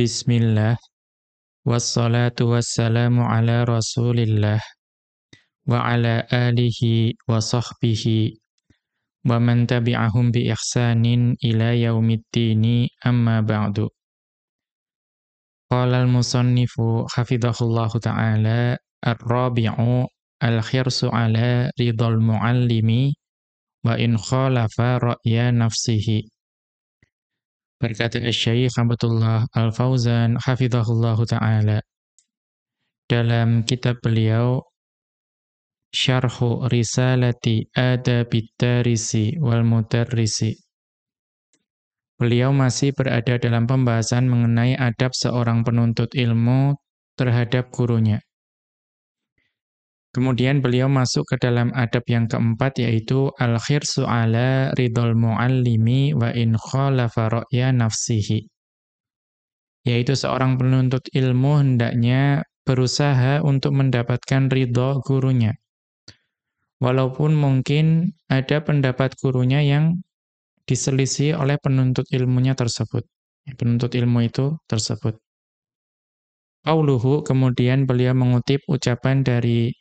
Bismillah, wassalatu wassalamu ala rasulillah, wa ala alihi wa sahbihi, wa man tabi'ahum bi ihsanin ila yaumiddini amma ba'du. Qala al-musannifu hafidhahullahu ta'ala, ar-rabi'u al-khirsu ala ridhal muallimi, wa in khalafa ra'ya nafsihi. Berkata Syekh Abdullah Al-Fauzan hafizahullahu taala dalam kitab beliau Syarhu Risalati Adabid Darisi wal Mudarrisi. Beliau masih berada dalam pembahasan mengenai adab seorang penuntut ilmu terhadap gurunya. Kemudian beliau masuk ke dalam adab yang keempat, yaitu al-khirsu ala ridhal muallimi wa in khalafa ra'ya nafsihi. Yaitu seorang penuntut ilmu hendaknya berusaha untuk mendapatkan ridho gurunya. Walaupun mungkin ada pendapat gurunya yang diselisih oleh penuntut ilmunya tersebut. Penuntut ilmu itu tersebut. Qauluhu, kemudian beliau mengutip ucapan dari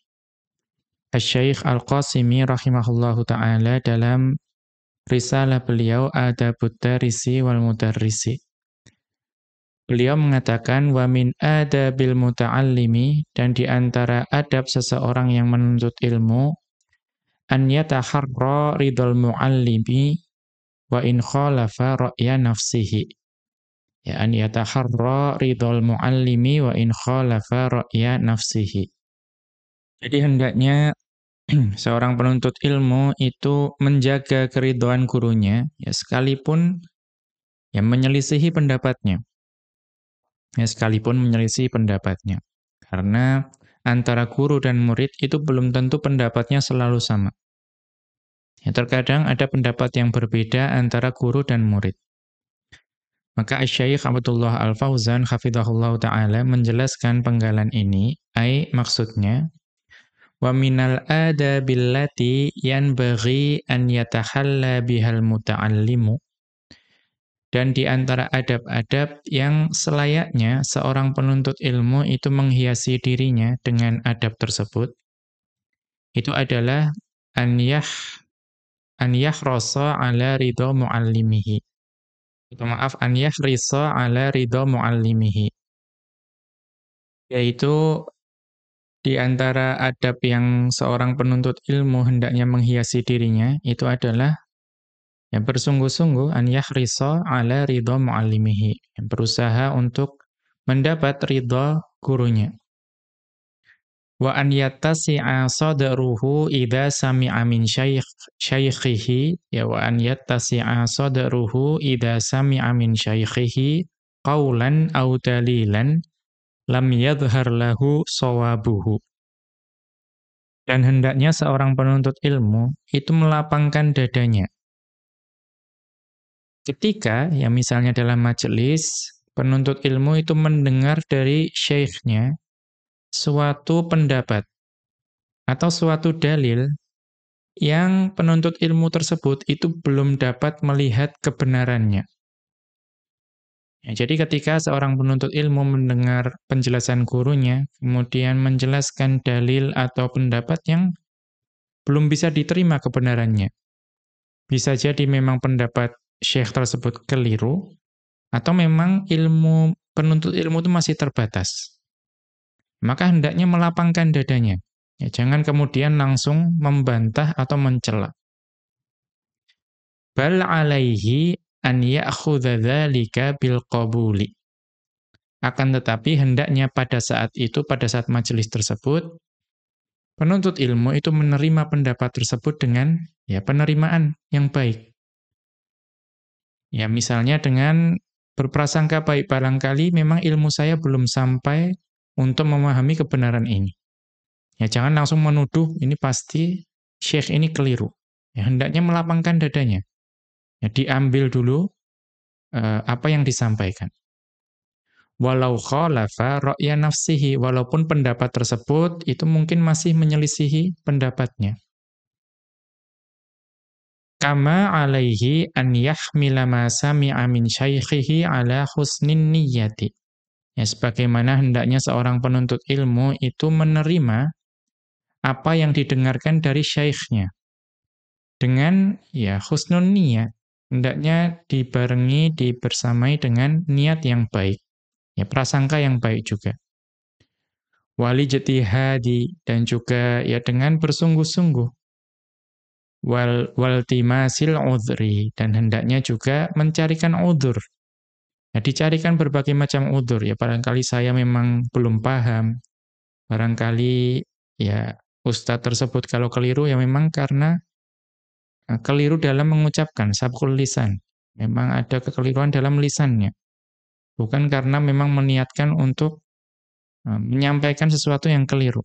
Asy-Syaikh Al-Qasimi rahimahullahu ta'ala dalam risalah beliau Adabud Darisi wal Mudarrisi. Beliau mengatakan wa min adabil muta'allimi, dan di antara adab seseorang yang menuntut ilmu an yataharra ridhal muallimi wa in khalafa ra'ya nafsihi. Ya, an yataharra ridhal muallimi wa in khalafa ra'ya nafsihi. Jadi hendaknya seorang penuntut ilmu itu menjaga keridhaan gurunya, ya sekalipun ya menyelisihi pendapatnya. Ya sekalipun menyelisih pendapatnya. Karena antara guru dan murid itu belum tentu pendapatnya selalu sama. Ya, terkadang ada pendapat yang berbeda antara guru dan murid. Maka Asy-Syaikh Abdullah Al-Fauzan hafizahullahu ta'ala menjelaskan penggalan ini, maksudnya wa minal adabil lati yanbaghi an yatahalla bihal muta'allimu. Dan di antara adab-adab yang selayaknya seorang penuntut ilmu itu menghiasi dirinya dengan adab tersebut, itu adalah an yahrasa ala ridha muallimihi. An yahrisa ala ridha muallimihi. Yaitu di antara adab yang seorang penuntut ilmu hendaknya menghiasi dirinya, itu adalah yang bersungguh-sungguh an yahrisa ala ridha muallimihi, yang berusaha untuk mendapat ridha gurunya. Wa an yattasi'a sadruhu idza sami'a min syaikhihi, ya wa an yattasi'a sadruhu idza sami'a min syaikhihi qaulan aw dalilan lam yadhhar lahu shawabuhu. Dan hendaknya seorang penuntut ilmu itu melapangkan dadanya. Ketika, ya misalnya dalam majelis, penuntut ilmu itu mendengar dari syekhnya suatu pendapat atau suatu dalil yang penuntut ilmu tersebut itu belum dapat melihat kebenarannya. Ya, jadi ketika seorang penuntut ilmu mendengar penjelasan gurunya, kemudian menjelaskan dalil atau pendapat yang belum bisa diterima kebenarannya. Bisa jadi memang pendapat syekh tersebut keliru, atau memang penuntut ilmu itu masih terbatas. Maka hendaknya melapangkan dadanya. Ya, jangan kemudian langsung membantah atau mencela. Bal alaihi an ya'khudha dzalika bil qabuli. Akan tetapi hendaknya pada saat itu, pada saat majelis tersebut, penuntut ilmu itu menerima pendapat tersebut dengan ya penerimaan yang baik. Ya misalnya dengan berprasangka baik, barangkali memang ilmu saya belum sampai untuk memahami kebenaran ini. Ya jangan langsung menuduh ini pasti syekh ini keliru. Ya hendaknya melapangkan dadanya. Ya diambil dulu apa yang disampaikan. Walau khalafa ra'ya nafsihi, walaupun pendapat tersebut itu mungkin masih menyelisihi pendapatnya. Kama alaihi an yahmila ma sami'a min syaikhihi ala husnin niyyati. Ya, sebagaimana hendaknya seorang penuntut ilmu itu menerima apa yang didengarkan dari syaikhnya. Dengan ya husnun niyat. Hendaknya dibarengi, dibersamai dengan niat yang baik. Ya, prasangka yang baik juga. Wali jatihadi, dan juga ya dengan bersungguh-sungguh. Waltimasil udhri, dan hendaknya juga mencarikan udhur. Ya, dicarikan berbagai macam udhur. Ya, barangkali saya memang belum paham. Barangkali ya ustadz tersebut kalau keliru ya memang karena keliru dalam mengucapkan, sabkul lisan. Memang ada kekeliruan dalam lisannya. Bukan karena memang meniatkan untuk menyampaikan sesuatu yang keliru.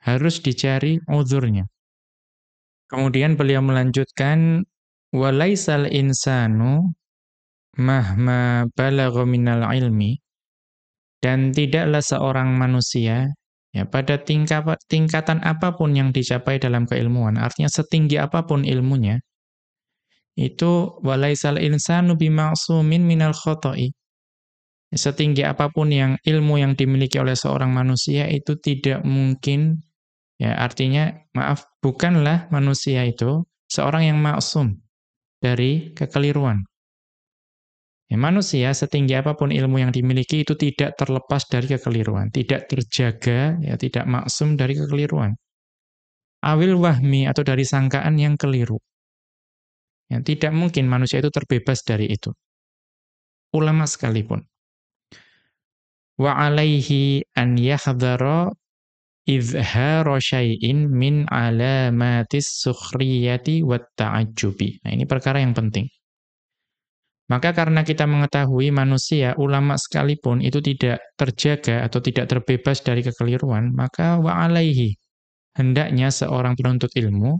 Harus dicari uzurnya. Kemudian beliau melanjutkan, walaisal insanu mahma balagha minal ilmi, dan tidaklah seorang manusia ya pada tingkatan apapun yang dicapai dalam keilmuan, artinya setinggi apapun ilmunya, itu walaisal insanu bima'sumin minal khoto'i. Setinggi apapun yang ilmu yang dimiliki oleh seorang manusia itu tidak mungkin, ya artinya maaf, bukanlah manusia itu seorang yang maksum dari kekeliruan. Ya, manusia setinggi apapun ilmu yang dimiliki itu tidak terlepas dari kekeliruan, tidak terjaga, ya tidak maksum dari kekeliruan. Awil wahmi, atau dari sangkaan yang keliru. Ya, tidak mungkin manusia itu terbebas dari itu. Ulama sekalipun. Wa alaihi an yahdhara izhara syai'in min alamatis sukhriyati wat ta'ajjubi. Nah, ini perkara yang penting. Maka karena kita mengetahui manusia, ulama sekalipun itu tidak terjaga atau tidak terbebas dari kekeliruan, maka wa alaihi, hendaknya seorang penuntut ilmu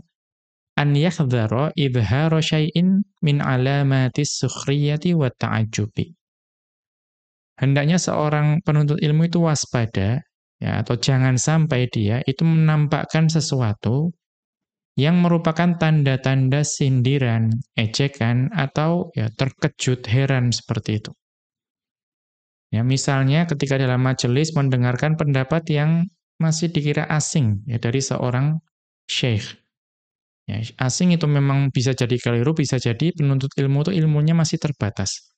an yahdhara izhara syai'in min alamatis sukhriyati wat ta'ajjubi. Hendaknya seorang penuntut ilmu itu waspada, ya, atau jangan sampai dia itu menampakkan sesuatu yang merupakan tanda-tanda sindiran, ejekan, atau ya terkejut, heran seperti itu. Ya, misalnya ketika dalam majelis mendengarkan pendapat yang masih dikira asing ya dari seorang syekh. Ya, asing itu memang bisa jadi keliru, bisa jadi penuntut ilmu itu ilmunya masih terbatas.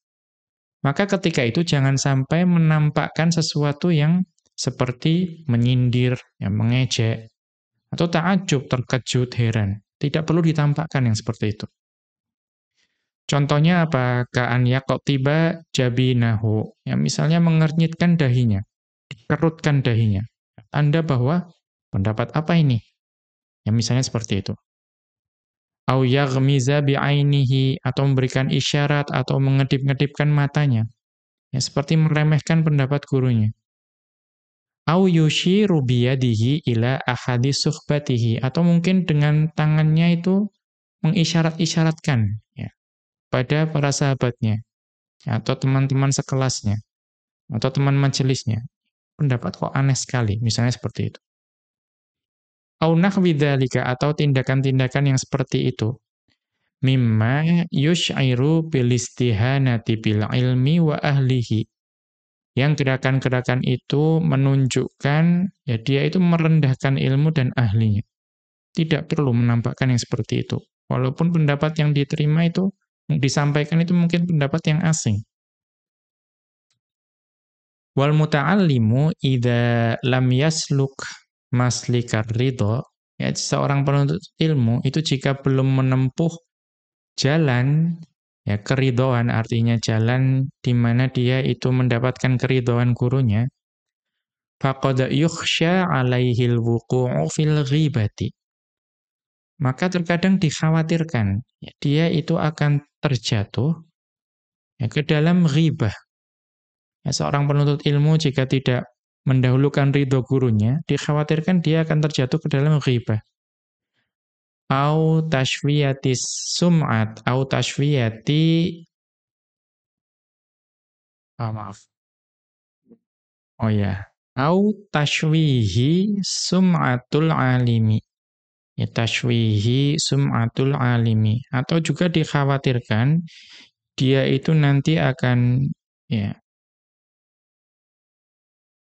Maka ketika itu jangan sampai menampakkan sesuatu yang seperti menyindir, yang mengejek, atau ta'ajub, terkejut, heran. Tidak perlu ditampakkan yang seperti itu. Contohnya apa? Ka'an yaqtiba jabinahu. Ya, misalnya mengernyitkan dahinya, dikerutkan dahinya. Tanda bahwa pendapat apa ini? Ya, misalnya seperti itu. Au yaghmiza bi'ainihi, atau memberikan isyarat atau mengedip-ngedipkan matanya. Ya, seperti meremehkan pendapat gurunya. Au yushiru biyadihi ila ahadi suhbatihi, atau mungkin dengan tangannya itu mengisyarat-isyaratkan ya, pada para sahabatnya, ya, atau teman-teman sekelasnya, atau teman majelisnya. Pendapat kok aneh sekali, misalnya seperti itu. Au nahwi dzalika, atau tindakan-tindakan yang seperti itu. Mimma yush'iru bilistihanati bil ilmi wa ahlihi. Yang gerakan-gerakan itu menunjukkan ya dia itu merendahkan ilmu dan ahlinya. Tidak perlu menampakkan yang seperti itu. Walaupun pendapat yang diterima itu, yang disampaikan itu mungkin pendapat yang asing. Wal muta'allimu idza lam yasluk maslikar ridho, ya seorang penuntut ilmu itu jika belum menempuh jalan ya keridhaan, artinya jalan di mana dia itu mendapatkan keridhaan gurunya, faqad yukhsha 'alaihil wuqu'u fil ghibati. Maka terkadang dikhawatirkan ya, dia itu akan terjatuh ya, ke dalam ghibah. Ya, seorang penuntut ilmu jika tidak mendahulukan ridho gurunya, dikhawatirkan dia akan terjatuh ke dalam ghibah. Au tashwiyatis sum'at, au tashwiyati, maaf. Oh ya, au tashwihi sum'atul alimi. Ya, tashwihi sum'atul alimi. Atau juga dikhawatirkan dia itu nanti akan ya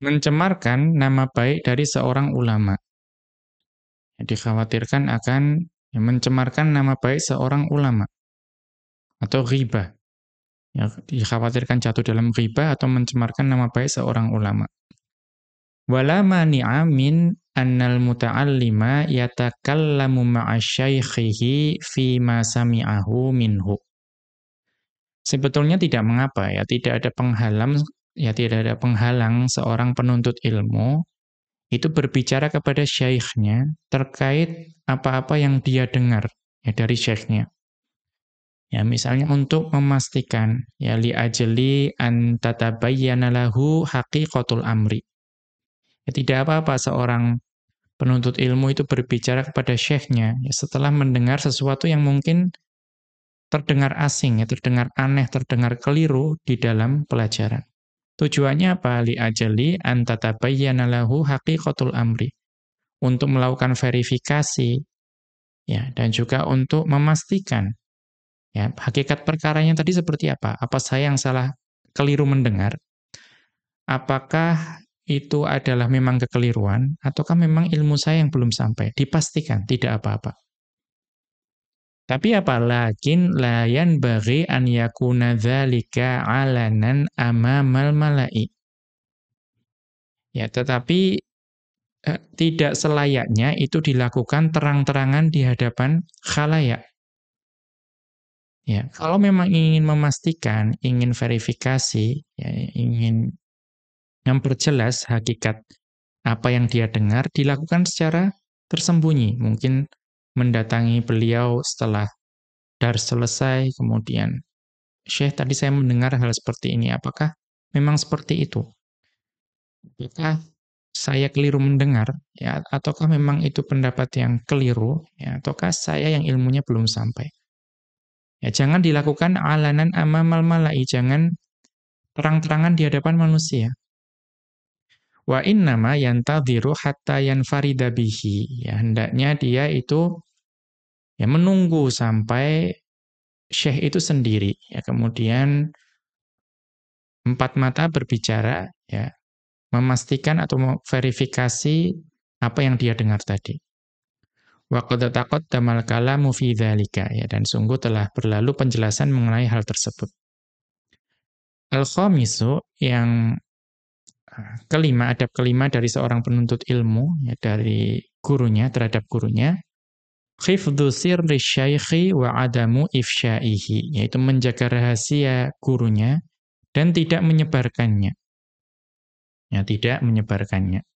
mencemarkan nama baik dari seorang ulama. Dikhawatirkan akan mencemarkan nama baik seorang ulama atau ghibah. Ya, dikhawatirkan jatuh dalam ghibah atau mencemarkan nama baik seorang ulama. Wala mani'a min annal muta'allima yatakallamu ma'a syaikhihi fima sami'ahu minhu. Sebetulnya tidak mengapa ya, tidak ada penghalang seorang penuntut ilmu itu berbicara kepada syaikhnya terkait apa-apa yang dia dengar ya dari syekhnya. Ya, misalnya untuk memastikan ya li ajli an tatabayyana lahu haqiqatul amri. Ya, tidak apa-apa seorang penuntut ilmu itu berbicara kepada syekhnya ya, setelah mendengar sesuatu yang mungkin terdengar asing, ya, terdengar aneh, terdengar keliru di dalam pelajaran. Tujuannya apa? Li ajali an tatabayyana lahu haqiqatul amri. Untuk melakukan verifikasi ya dan juga untuk memastikan ya hakikat perkaranya tadi seperti apa? Apa saya yang salah keliru mendengar? Apakah itu adalah memang kekeliruan ataukah memang ilmu saya yang belum sampai? Dipastikan tidak apa-apa. Tapi apa? Lakin la yanbaghi an yakuna dzalika 'alanan amamal mala'i. Ya, tetapi tidak selayaknya itu dilakukan terang-terangan di hadapan khalayak. Ya, kalau memang ingin memastikan, ingin verifikasi, ya, ingin memperjelas hakikat apa yang dia dengar, dilakukan secara tersembunyi. Mungkin mendatangi beliau setelah dars selesai, kemudian, "Syekh, tadi saya mendengar hal seperti ini, apakah memang seperti itu? Apakah saya keliru mendengar, ya, ataukah memang itu pendapat yang keliru, ya, ataukah saya yang ilmunya belum sampai?" Ya, jangan dilakukan alanan amamal mala'i, jangan terang-terangan di hadapan manusia. Wa innama yantadhiru hatta yanfarida bihi. Ya, hendaknya dia itu ya menunggu sampai syekh itu sendiri, ya, kemudian empat mata berbicara, ya, memastikan atau verifikasi apa yang dia dengar tadi. Wa qad taqaddamal kalamu fi dzalika, ya, dan sungguh telah berlalu penjelasan mengenai hal tersebut. Al-khamisu, yang kelima, adab kelima dari seorang penuntut ilmu, ya, dari gurunya terhadap gurunya, hifdzu sirri syaikhi wa adamu ifsyaihi, yaitu menjaga rahasia gurunya dan tidak menyebarkannya. Ya, tidak menyebarkannya.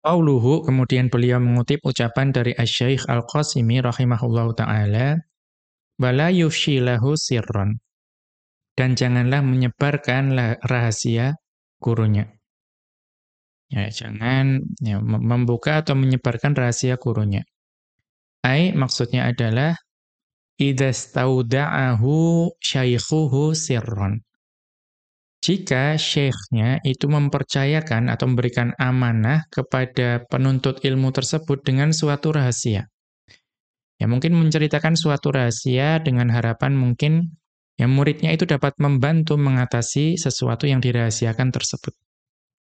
Qauluhu, kemudian beliau mengutip ucapan dari Asy-Syaikh Al-Qasimi rahimahullahu taala, "Wala yufshi lahu sirran." Dan janganlah menyebarkan rahasia gurunya. Ya, jangan ya, membuka atau menyebarkan rahasia gurunya. Maksudnya adalah idzastauda'ahu syaikhuhu sirran. Jika syekhnya itu mempercayakan atau memberikan amanah kepada penuntut ilmu tersebut dengan suatu rahasia. Ya, mungkin menceritakan suatu rahasia dengan harapan mungkin yang muridnya itu dapat membantu mengatasi sesuatu yang dirahasiakan tersebut.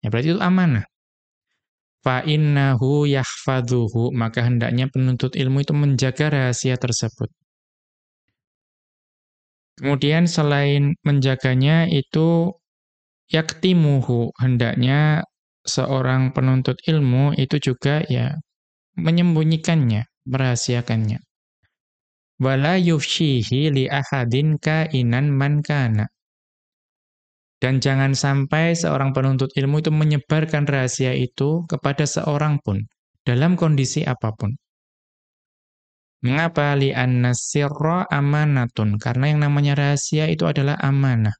Ya, berarti itu amanah. Fa innahu yahfadzuhu, maka hendaknya penuntut ilmu itu menjaga rahasia tersebut. Kemudian selain menjaganya itu yaktimuhu, hendaknya seorang penuntut ilmu itu juga ya menyembunyikannya, merahasiakannya. Wala yufshihi li ahadin kainan man kana. Dan jangan sampai seorang penuntut ilmu itu menyebarkan rahasia itu kepada seorang pun, dalam kondisi apapun. Mengapa? Li'anna sirra amanatun. Karena yang namanya rahasia itu adalah amanah.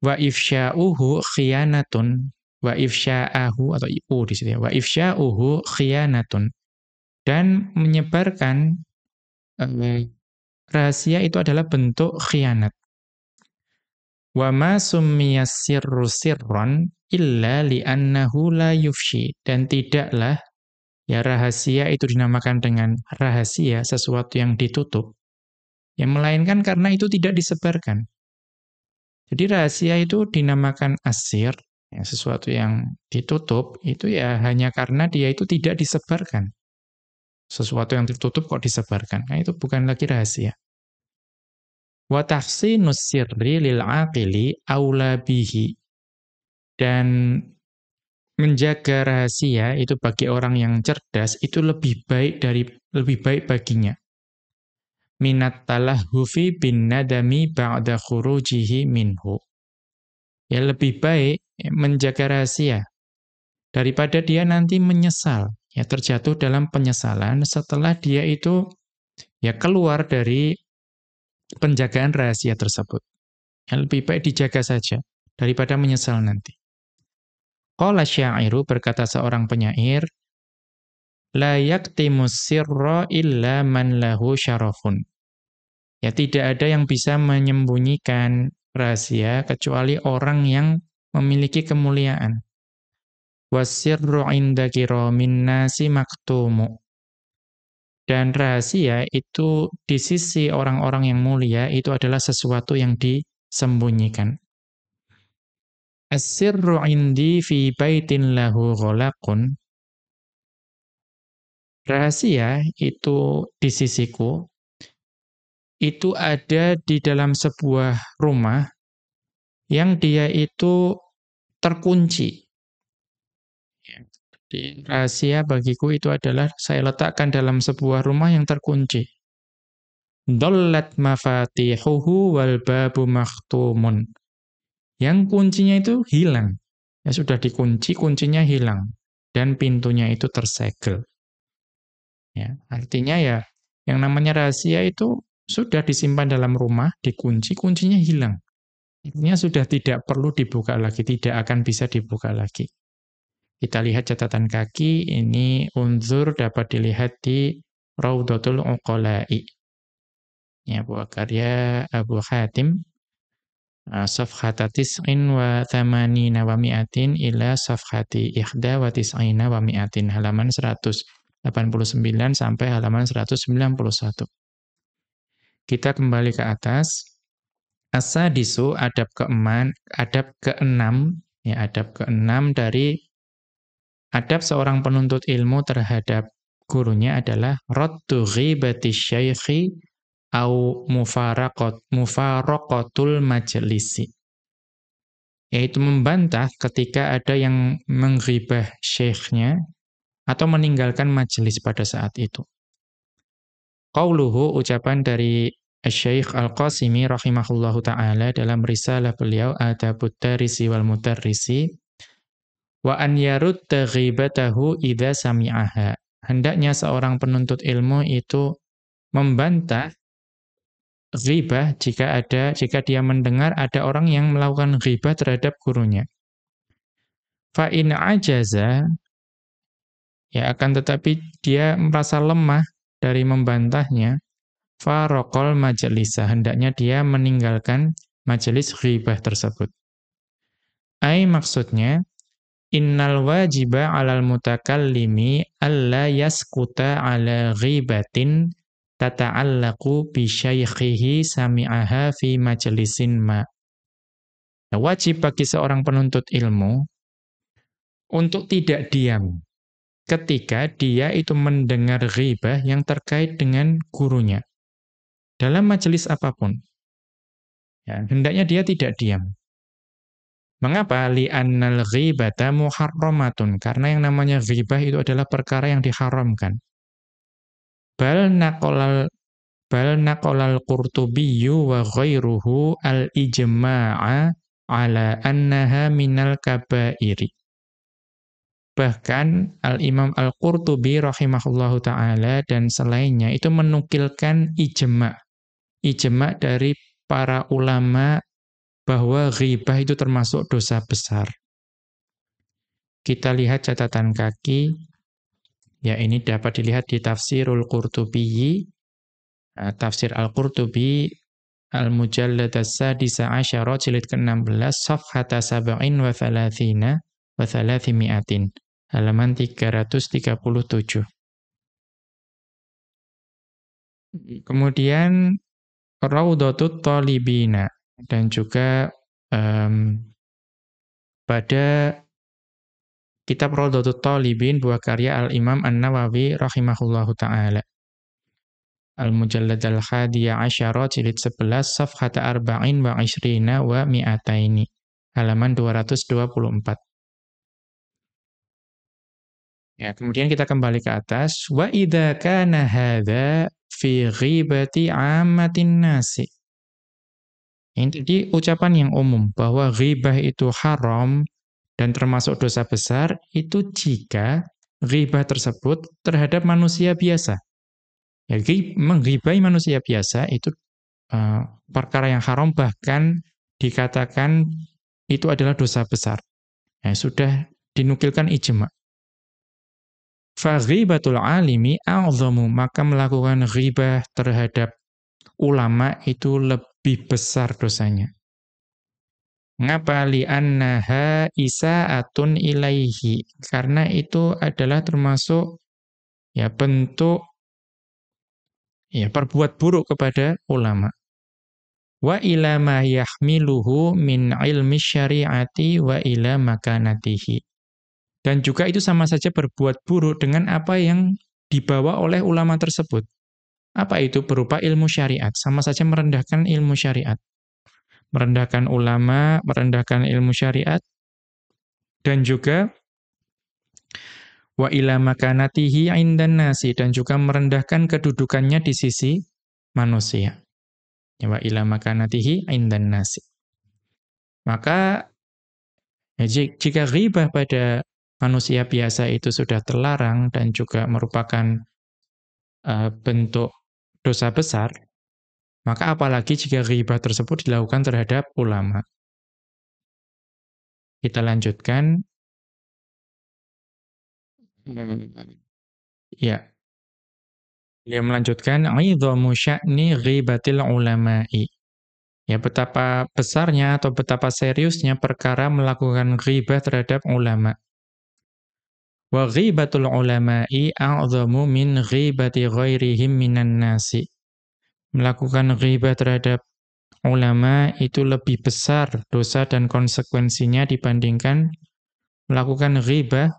Wa ifsya'uhu khiyanatun. Wa ifsya'ahu, atau iu di situ ya. Wa ifsya'uhu khiyanatun. Dan menyebarkan rahasia itu adalah bentuk khianat. Wa ma summiyas sirru sirran illa li'annahu la yufshi. Dan tidaklah ya rahasia itu dinamakan dengan rahasia, sesuatu yang ditutup, ya melainkan karena itu tidak disebarkan. Jadi rahasia itu dinamakan asir, Ya, sesuatu yang ditutup itu ya hanya karena dia itu tidak disebarkan. Sesuatu yang tertutup kok disebarkan. Nah, itu bukan lagi rahasia. Wa tahsinus sirri lil aqili aula bihi. Dan menjaga rahasia itu bagi orang yang cerdas itu lebih baik baginya. Minat talahhufi bin nadami ba'da khurujihi minhu. Ya lebih baik menjaga rahasia daripada dia nanti menyesal, ya terjatuh dalam penyesalan setelah dia itu ya keluar dari penjagaan rahasia tersebut. Ya lebih baik dijaga saja daripada menyesal nanti. Qala syairu, berkata seorang penyair, la yaktimus sirra illa man lahu syarafun. Ya tidak ada yang bisa menyembunyikan rahasia kecuali orang yang memiliki kemuliaan. Wasirru inda kiramin nasi maktumu. Dan rahasia itu di sisi orang-orang yang mulia itu adalah sesuatu yang disembunyikan. As-sirru indi fi baitin lahu ghalaqun. Rahasia itu di sisiku itu ada di dalam sebuah rumah yang dia itu terkunci. Jadi, rahasia bagiku itu adalah saya letakkan dalam sebuah rumah yang terkunci. Dollat mafatihuhu wal babu makhtumun. Yang kuncinya itu hilang. Ya sudah dikunci, kuncinya hilang. Dan pintunya itu tersegel. Ya, artinya ya, yang namanya rahasia itu sudah disimpan dalam rumah, dikunci, kuncinya hilang. Artinya sudah tidak perlu dibuka lagi, tidak akan bisa dibuka lagi. Kita lihat catatan kaki, ini unzur dapat dilihat di Raudhatul Uqala'i. Ya, buah karya Abu Hatim, safhata tis'in wa thamanina wa mi'atin ila safhati ikhda wa tis'ina wa mi'atin, halaman 189 sampai halaman 191. Kita kembali ke atas. As-sadisu, adab keenam, ya adab keenam dari adab seorang penuntut ilmu terhadap gurunya adalah raddu ghibati syaikhi au mufaraqatul majlisi. Yaitu membantah ketika ada yang mengghibah syekhnya atau meninggalkan majelis pada saat itu. Qauluhu, ucapan dari Syekh Al-Qasimi rahimahullahu ta'ala dalam risalah beliau Adabut Darisi wal Mudarrisi, wa an yarudda ghibatahu idza sami'aha. Hendaknya seorang penuntut ilmu itu membantah ghibah jika dia mendengar ada orang yang melakukan ghibah terhadap gurunya. Fa in ajaza, ya akan tetapi dia merasa lemah dari membantahnya, faraqal majlisa, hendaknya dia meninggalkan majelis ghibah tersebut. Ai maksudnya, innal wajiba 'alal mutakallimi alla yaskuta 'ala ghibatin tata'allaqu bi syaikhihi sami'aha fi majlisin ma. Nah, wajib bagi seorang penuntut ilmu untuk tidak diam ketika dia itu mendengar ghibah yang terkait dengan gurunya dalam majelis apapun. Ya, hendaknya dia tidak diam. Mengapa? Li'annal ghibata muharramatun. Karena yang namanya ghibah itu adalah perkara yang diharamkan. Bal naqalal Qurtubiyyu wa ghairuhu al-ijma'a ala annaha minal kabairi. Bahkan Al-Imam Al-Qurtubi rahimahullahu ta'ala dan selainnya itu menukilkan ijma'. Ijma' dari para ulama bahwa ghibah itu termasuk dosa besar. Kita lihat catatan kaki, ya ini dapat dilihat di Tafsirul Qurtubi, Tafsir Al-Qurtubi, Al-Mujallad as-sadisa asyara, jilid ke-16, safhata sab'in wa thalathina wa thalathimi'atin, halaman 337. Kemudian Raudhatut Talibina, dan juga pada kitab Rawdatul Talibin buah karya Al-Imam An-Nawawi rahimahullahu ta'ala. Al-Mujallad al-Khadiyah Asyara jilid 11 safhata arba'in wa ishrina wa mi'ataini. Halaman 224. Ya, kemudian kita kembali ke atas. Wa idza kana hadza fi ghibati 'ammatin nasi. Ini tadi ucapan yang umum bahwa ghibah itu haram dan termasuk dosa besar itu jika ghibah tersebut terhadap manusia biasa. Ya, mengghibai manusia biasa itu perkara yang haram, bahkan dikatakan itu adalah dosa besar. Ya, sudah dinukilkan ijma'. Fa ghibatul alimi a'zamu, maka melakukan ghibah terhadap ulama itu lebih besar dosanya. Ngapa? Li'annaha isa'atun ilaihi, karena itu adalah termasuk ya bentuk ya perbuat buruk kepada ulama. Wa ila ma yahmiluhu min ilmi syari'ati wa ila makanatihi. Dan juga itu sama saja berbuat buruk dengan apa yang dibawa oleh ulama tersebut. Apa itu? Berupa ilmu syariat. Sama saja merendahkan ilmu syariat. Merendahkan ulama, merendahkan ilmu syariat, dan juga wa ila makanatihi indan nasi, dan juga merendahkan kedudukannya di sisi manusia. Ya, wa ila makanatihi indan nasi. Maka ya, jika ghibah pada manusia biasa itu sudah terlarang dan juga merupakan bentuk dosa besar, maka apalagi jika ghibah tersebut dilakukan terhadap ulama. Kita lanjutkan. Ya. Dia melanjutkan, "'idhamu sya'ni ghibatil ulama'i." Ya, betapa besarnya atau betapa seriusnya perkara melakukan ghibah terhadap ulama. Wa ghibatul ulama'i a'dhamu min ghibati ghairihim minan nasi. Melakukan ghibah terhadap ulama itu lebih besar dosa dan konsekuensinya dibandingkan melakukan ghibah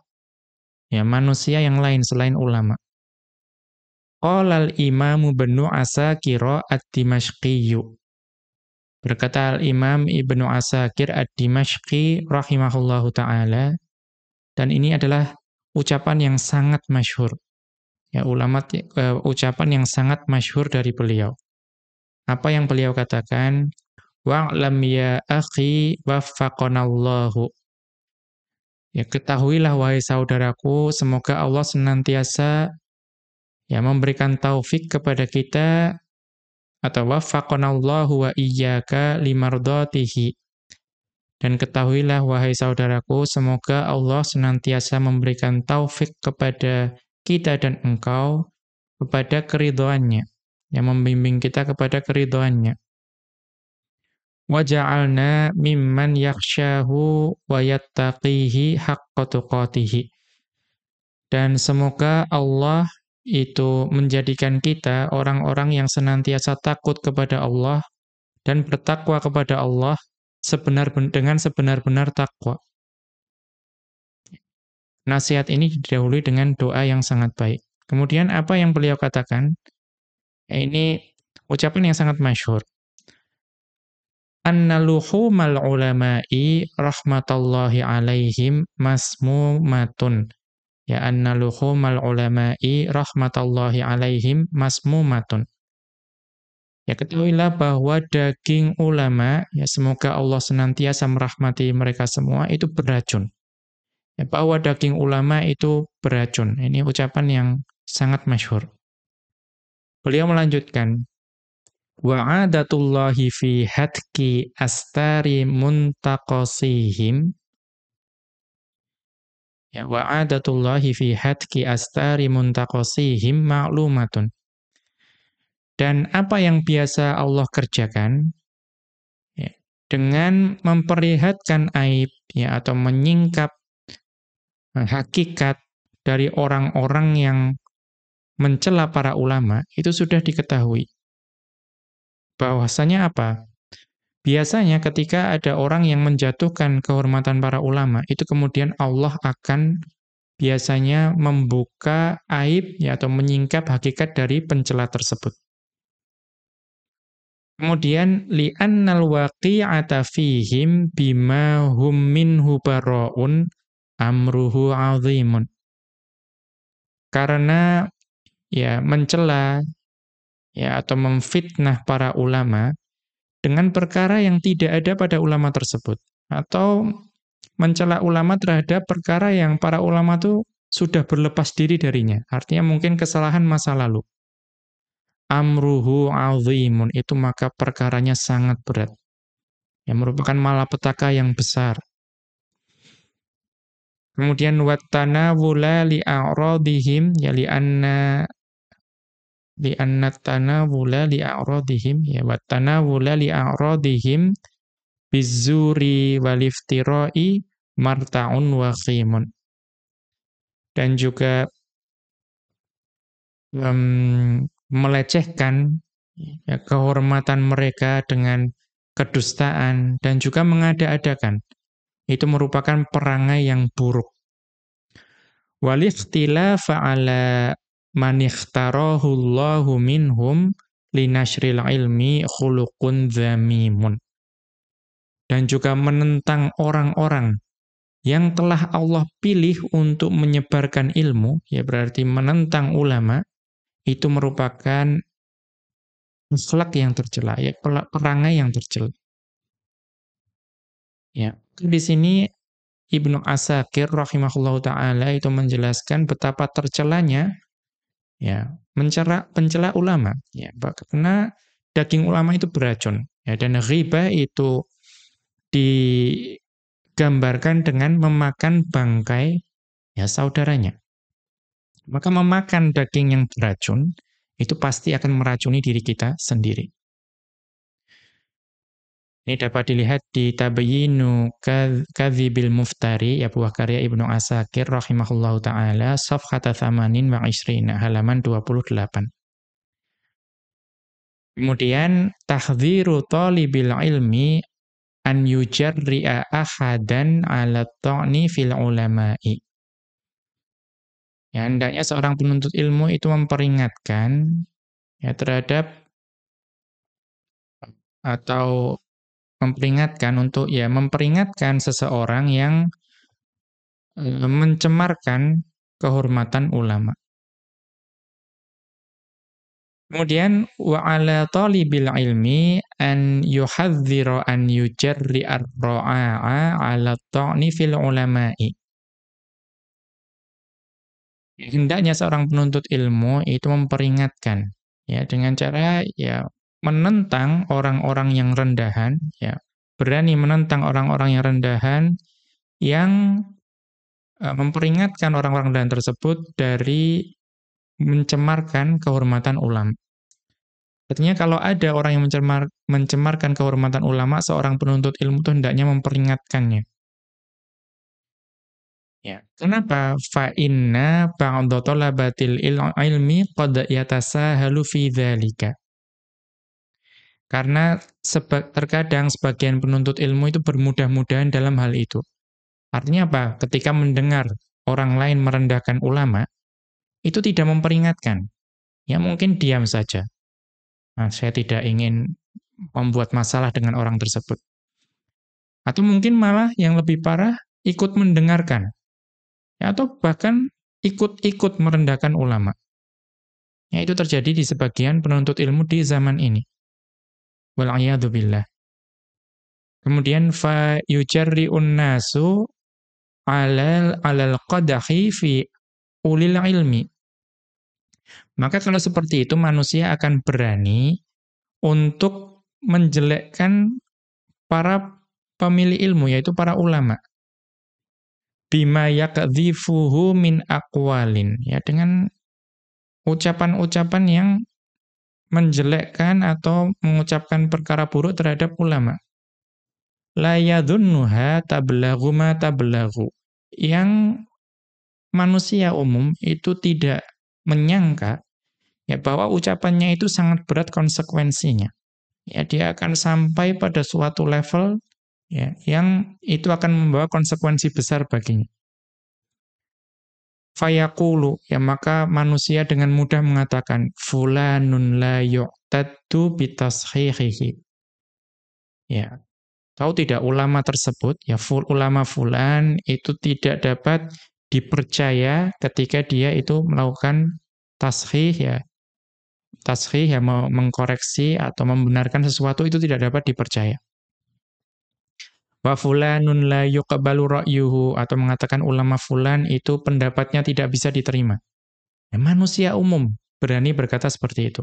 ya manusia yang lain selain ulama. Qala al-Imam Ibnu Asakir ad-Dimashqi. Berkata al-Imam Ibnu Asakir ad-Dimashqi rahimahullahu taala, dan ini adalah ucapan yang sangat masyhur. Ya, ucapan yang sangat masyhur dari beliau. Apa yang beliau katakan? Wa'lam ya akhi waffaqanallahu. Ya, ketahuilah wahai saudaraku, semoga Allah senantiasa ya memberikan taufik kepada kita, atau waffaqanallahu wa iyyaka limardatihi. Dan ketahuilah wahai saudaraku, semoga Allah senantiasa memberikan taufik kepada kita dan engkau kepada keridhoannya, yang membimbing kita kepada keridhoannya. Wa ja'alna mimman yakhshahu wa yattaqihi haqqa tuqatih. Dan semoga Allah itu menjadikan kita orang-orang yang senantiasa takut kepada Allah dan bertakwa kepada Allah dengan sebenar-benar takwa. Nasihat ini didahului dengan doa yang sangat baik. Kemudian apa yang beliau katakan? Ini ucapan yang sangat masyhur. Anna luhumal ulama'i rahmatullahi alaihim masmumatun. Ya, anna luhumal ulama'i rahmatullahi alaihim masmumatun. Ya, ketahuilah bahwa daging ulama, ya semoga Allah senantiasa merahmati mereka semua, itu beracun. Ya, bahwa daging ulama itu beracun. Ini ucapan yang sangat masyhur. Beliau melanjutkan, wa'adatullahi fi hatki astari muntaqasihim. Ya, wa'adatullahi fi hatki astari muntaqasihim ma'lumatun. Dan apa yang biasa Allah kerjakan ya, dengan memperlihatkan aib ya atau menyingkap hakikat dari orang-orang yang mencela para ulama, itu sudah diketahui. Bahwasanya apa? Biasanya ketika ada orang yang menjatuhkan kehormatan para ulama, itu kemudian Allah akan biasanya membuka aib ya, atau menyingkap hakikat dari pencela tersebut. Kemudian li'annal waqi'ata fihim bima hum minhu bara'un amruhu 'azimun. Karena ya mencela ya atau memfitnah para ulama dengan perkara yang tidak ada pada ulama tersebut, atau mencela ulama terhadap perkara yang para ulama itu sudah berlepas diri darinya. Artinya mungkin kesalahan masa lalu. Amruhu 'azimun, itu maka perkaranya sangat berat. Yang merupakan malapetaka yang besar. Kemudian wattanawula li'a'radihim ya li'anna tanawula li'a'radihim ya wattanawula li'a'radihim bizzuri waliftira'i marta'un wa khimun. Dan juga melecehkan ya, kehormatan mereka dengan kedustaan dan juga mengada-adakan. Itu merupakan perangai yang buruk. Walikhtilafa ala man ikhtarahu Allahu minhum linashril ilmi khuluqun dzamimun. Dan juga menentang orang-orang yang telah Allah pilih untuk menyebarkan ilmu, ya berarti menentang ulama, itu merupakan akhlak yang tercela, ya perangai yang tercela. Ya, di sini Ibnu Asakir rahimahullahu taala itu menjelaskan betapa tercelanya ya pencela ulama, ya karena daging ulama itu beracun, ya, dan ghibah itu digambarkan dengan memakan bangkai ya saudaranya. Maka memakan daging yang beracun itu pasti akan meracuni diri kita sendiri. Ini dapat dilihat di Tabyinu Kadzibil Muftari, ya buah karya Ibnu Asakir rahimahullahu taala, safhata tsamanin wa ishrina, halaman 28. Kemudian tahdziru thalibil ilmi an yujarri'a ahadan 'ala ta'ni fil ulama'i. Ya, hendaknya seorang penuntut ilmu itu memperingatkan ya terhadap atau memperingatkan seseorang yang mencemarkan kehormatan ulama. Kemudian wa 'ala talibil ilmi an yuhadzira an yujarri'ar ra'a 'ala ta'ni fil ulama'i. Hendaknya seorang penuntut ilmu itu memperingatkan ya dengan cara ya menentang orang-orang yang rendahan, ya berani menentang orang-orang yang rendahan, yang memperingatkan orang-orang rendahan tersebut dari mencemarkan kehormatan ulama. Artinya kalau ada orang yang mencemarkan kehormatan ulama, seorang penuntut ilmu itu hendaknya memperingatkannya. Ya, kenapa? Fa inna ba'dha talabatil ilmi qad yatasahalu fi dzalika. Karena terkadang sebagian penuntut ilmu itu bermudah-mudahan dalam hal itu. Artinya apa? Ketika mendengar orang lain merendahkan ulama, itu tidak memperingatkan. Ya mungkin diam saja. Nah, saya tidak ingin membuat masalah dengan orang tersebut. Atau mungkin malah yang lebih parah, ikut mendengarkan. Ya, atau bahkan ikut-ikut merendahkan ulama. Ya, itu terjadi di sebagian penuntut ilmu di zaman ini. Wal'iyadu billah. Kemudian fa yujarri'un nasu 'alal qadahi fi ulil ilmi. Maka kalau seperti itu manusia akan berani untuk menjelekkan para pemilik ilmu, yaitu para ulama. Bima yakdzifuhu min aqwalin, ya dengan ucapan-ucapan yang menjelekkan atau mengucapkan perkara buruk terhadap ulama. La yadhunnuha tablaghu ma tablaghu. Yang manusia umum itu tidak menyangka ya bahwa ucapannya itu sangat berat konsekuensinya. ya dia akan sampai pada suatu level ya yang itu akan membawa konsekuensi besar baginya. Fayaqulu, ya maka manusia dengan mudah mengatakan fulanun la yu'taddu bitashihihi. Ya, tahu tidak ulama tersebut ya ulama fulan itu tidak dapat dipercaya ketika dia itu melakukan tashih ya. Tashih ya mengkoreksi atau membenarkan sesuatu itu tidak dapat dipercaya. Wa fulanun la yuqbalu ra'yuhu, atau mengatakan ulama fulan itu pendapatnya tidak bisa diterima. Ya, manusia umum berani berkata seperti itu.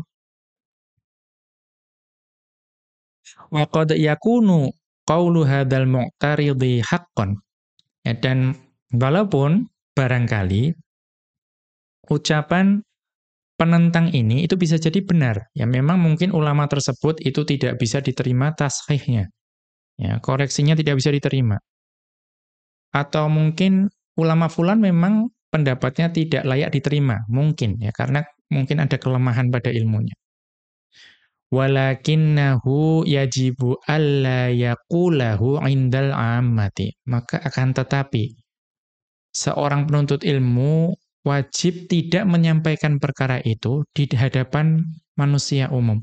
Wa qad yakunu qaulu hadzal mu'taridi haqqan. Ya, dan walaupun barangkali ucapan penentang ini itu bisa jadi benar. Ya memang mungkin ulama tersebut itu tidak bisa diterima tashihnya. Ya, koreksinya tidak bisa diterima. Atau mungkin ulama fulan memang pendapatnya tidak layak diterima, mungkin ya, karena mungkin ada kelemahan pada ilmunya. Walakinnahu yajibu alla yaqulahu 'indal 'ammati. Maka akan tetapi seorang penuntut ilmu wajib tidak menyampaikan perkara itu di hadapan manusia umum.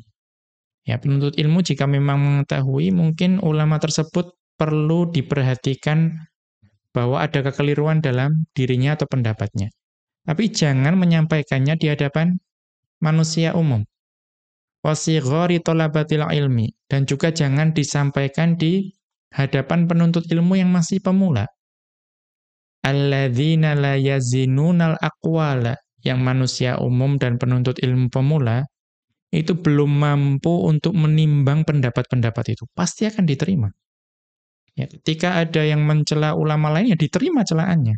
Ya, penuntut ilmu jika memang mengetahui mungkin ulama tersebut perlu diperhatikan bahwa ada kekeliruan dalam dirinya atau pendapatnya. Tapi jangan menyampaikannya di hadapan manusia umum. Wasighari thalabatil ilmi, dan juga jangan disampaikan di hadapan penuntut ilmu yang masih pemula. Alladzina la yazinunal aqwala, yang manusia umum dan penuntut ilmu pemula itu belum mampu untuk menimbang pendapat-pendapat itu. Pasti akan diterima. Ya, ketika ada yang mencela ulama lain, ya diterima celaannya.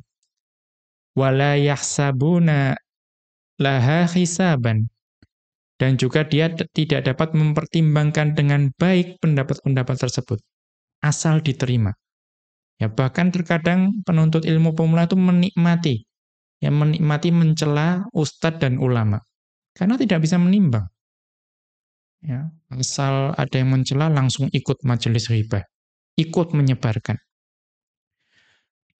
Wala yahsabuna laha hisaban, dan juga dia tidak dapat mempertimbangkan dengan baik pendapat-pendapat tersebut, asal diterima. Ya, bahkan terkadang penuntut ilmu pemula itu menikmati, ya menikmati mencela ustadz dan ulama, karena tidak bisa menimbang. Ya, asal ada yang mencela langsung ikut majelis ghibah, ikut menyebarkan.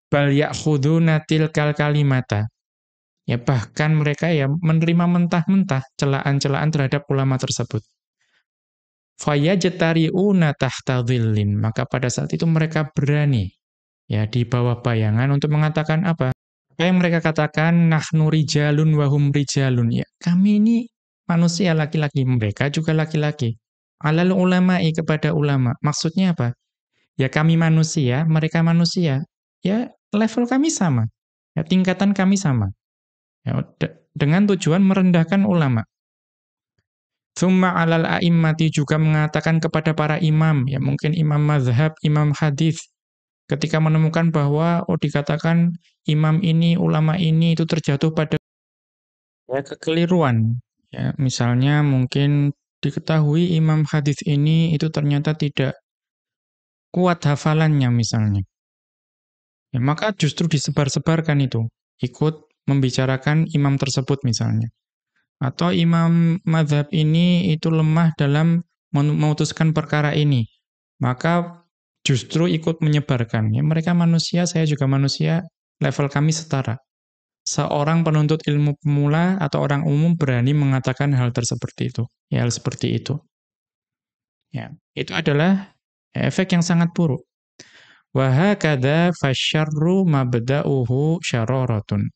Bal ya'khuduna tilkal kalimata. Ya bahkan mereka ya menerima mentah-mentah celaan-celaan terhadap ulama tersebut. Fayajtari'una tahta dhillin. Maka pada saat itu mereka berani ya di bawah bayangan untuk mengatakan apa? Apa yang mereka katakan, nahnu rijalun wa hum rijalun. Ya, kami ini manusia laki-laki, mereka juga laki-laki. Alal ulama'i, kepada ulama. Maksudnya apa? Ya kami manusia, mereka manusia. Ya level kami sama. Ya tingkatan kami sama. Ya, dengan tujuan merendahkan ulama. Tsumma 'alal a'immati, juga mengatakan kepada para imam, ya mungkin imam mazhab, imam hadis, ketika menemukan bahwa dikatakan imam ini, ulama ini itu terjatuh pada ya, kekeliruan. Ya, misalnya mungkin diketahui imam hadis ini itu ternyata tidak kuat hafalannya misalnya. Ya, maka justru disebar-sebarkan itu, ikut membicarakan imam tersebut misalnya. Atau imam mazhab ini itu lemah dalam memutuskan perkara ini, maka justru ikut menyebarkan. Ya, mereka manusia, saya juga manusia, level kami setara. Seorang penuntut ilmu pemula atau orang umum berani mengatakan hal seperti itu. Ya, hal seperti itu. Ya, itu adalah efek yang sangat buruk. Wa hakadha fasyarru mabda'uhu syararatun.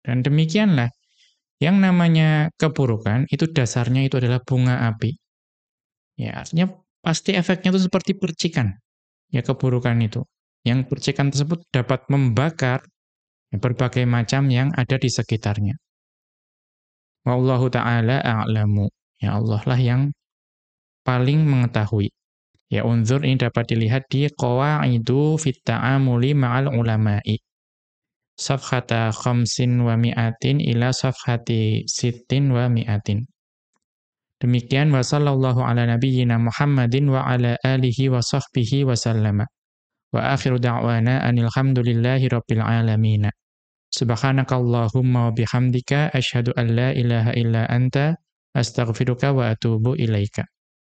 Dan demikianlah yang namanya keburukan itu dasarnya itu adalah bunga api. Ya, artinya pasti efeknya itu seperti percikan. Ya, keburukan itu. Yang percikan tersebut dapat membakar ya, berbagai macam yang ada di sekitarnya. Wallahu ta'ala a'lamu. Ya, Allah lah yang paling mengetahui. Ya, unzur ini dapat dilihat di Qawaidu fit ta'amuli ma'al ulama'i. Safhata khamsin wa mi'atin ila safhati sittin wa mi'atin. Demikian wa sallallahu ala nabiyyina Muhammadin wa ala alihi wa sahbihi wa sallama. Wa akhiru da'wana anil hamdulillahi rabbil alamin. Subhanakallahumma wa bihamdika asyhadu an la ilaha illa anta astaghfiruka wa atubu ilaika.